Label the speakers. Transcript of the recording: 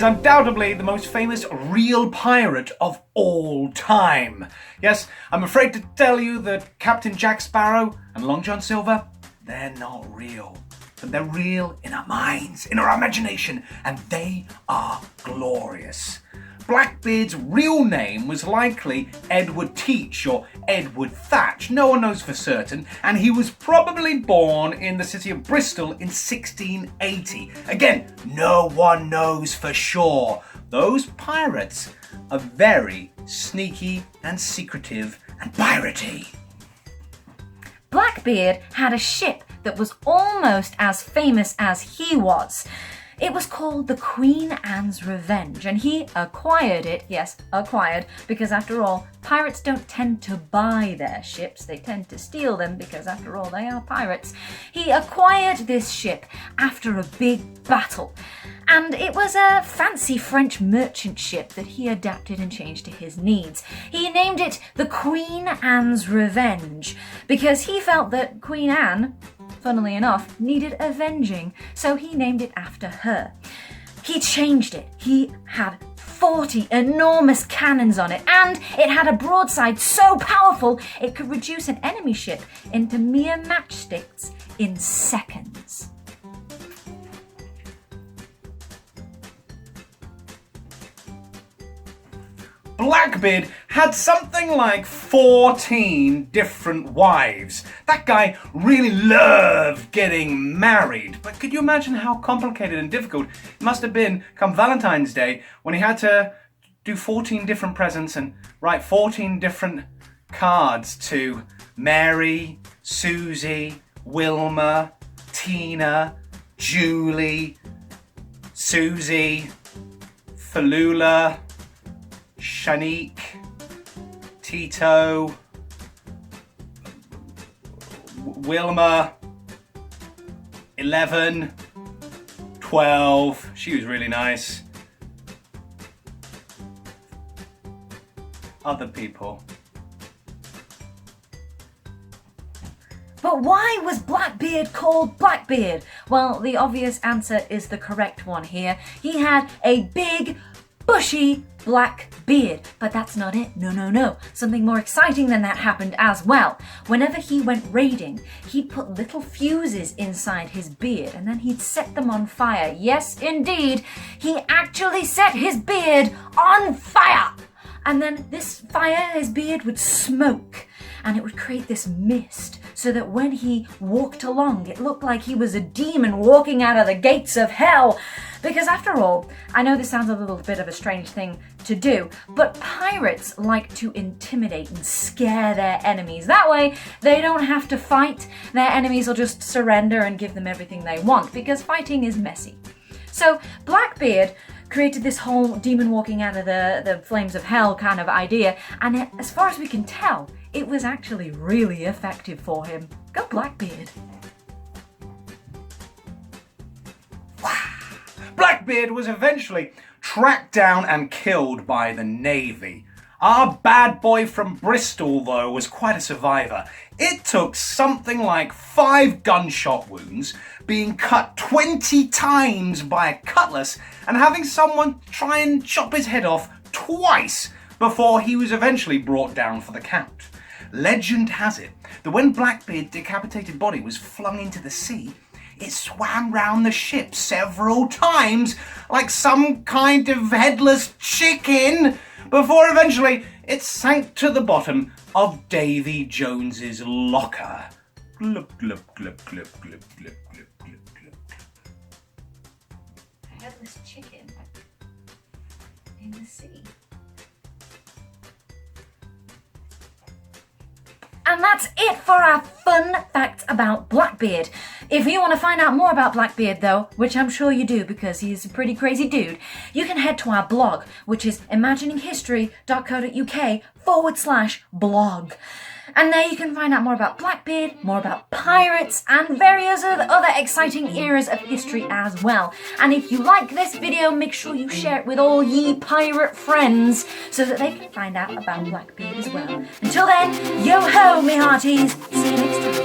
Speaker 1: undoubtedly the most famous real pirate of all time. Yes, I'm afraid to tell you that Captain Jack Sparrow and Long John Silver, they're not real. But they're real in our minds, in our imagination, and they are glorious. Blackbeard's real name was likely Edward Teach or Edward Thatch. No one knows for certain, and he was probably born in the city of Bristol in 1680. Again, no one knows for sure. Those pirates are very sneaky and secretive and piratey.
Speaker 2: Blackbeard had a ship that was almost as famous as he was. It was called the Queen Anne's Revenge, and he acquired it, yes, acquired, because after all, pirates don't tend to buy their ships, they tend to steal them because after all, they are pirates. He acquired this ship after a big battle, and it was a fancy French merchant ship that he adapted and changed to his needs. He named it the Queen Anne's Revenge because he felt that Queen Anne, funnily enough, needed avenging, so he named it after her. He changed it. He had 40 enormous cannons on it, and it had a broadside so powerful it could reduce an enemy ship into mere matchsticks in seconds.
Speaker 1: Blackbeard had something like 14 different wives. That guy really loved getting married. But could you imagine how complicated and difficult it must have been come Valentine's Day when he had to do 14 different presents and write 14 different cards to Mary, Susie, Wilma, Tina, Julie, Susie, Falula, Shanique, Tito, Wilma, 11, 12, she was really nice. Other people.
Speaker 2: But why was Blackbeard called Blackbeard? Well, the obvious answer is the correct one here. He had a big, bushy black beard. But that's not it. No. Something more exciting than that happened as well. Whenever he went raiding, he'd put little fuses inside his beard and then he'd set them on fire. Yes, indeed, he actually set his beard on fire. And then this fire, his beard would smoke and it would create this mist so that when he walked along, it looked like he was a demon walking out of the gates of hell. Because after all, I know this sounds a little bit of a strange thing to do, but pirates like to intimidate and scare their enemies. That way, they don't have to fight. Their enemies will just surrender and give them everything they want, because fighting is messy. So Blackbeard created this whole demon walking out of the flames of hell kind of idea, and as far as we can tell, it was actually really effective for him. Go Blackbeard!
Speaker 1: Blackbeard was eventually tracked down and killed by the Navy. Our bad boy from Bristol, though, was quite a survivor. It took something like 5 gunshot wounds, being cut 20 times by a cutlass, and having someone try and chop his head off twice before he was eventually brought down for the count. Legend has it that when Blackbeard's decapitated body was flung into the sea, it swam round the ship several times like some kind of headless chicken before eventually it sank to the bottom of Davy Jones's locker. Glub, glub, glub, glub, glub, glub, glub, glub, glub.
Speaker 2: Headless chicken in the sea. And that's it for our fun facts about Blackbeard. If you want to find out more about Blackbeard though, which I'm sure you do because he's a pretty crazy dude, you can head to our blog, which is imagininghistory.co.uk/blog. And there you can find out more about Blackbeard, more about pirates, and various other exciting eras of history as well. And if you like this video, make sure you share it with all ye pirate friends so that they can find out about Blackbeard as well. Until then, yo-ho, me hearties! See you next time.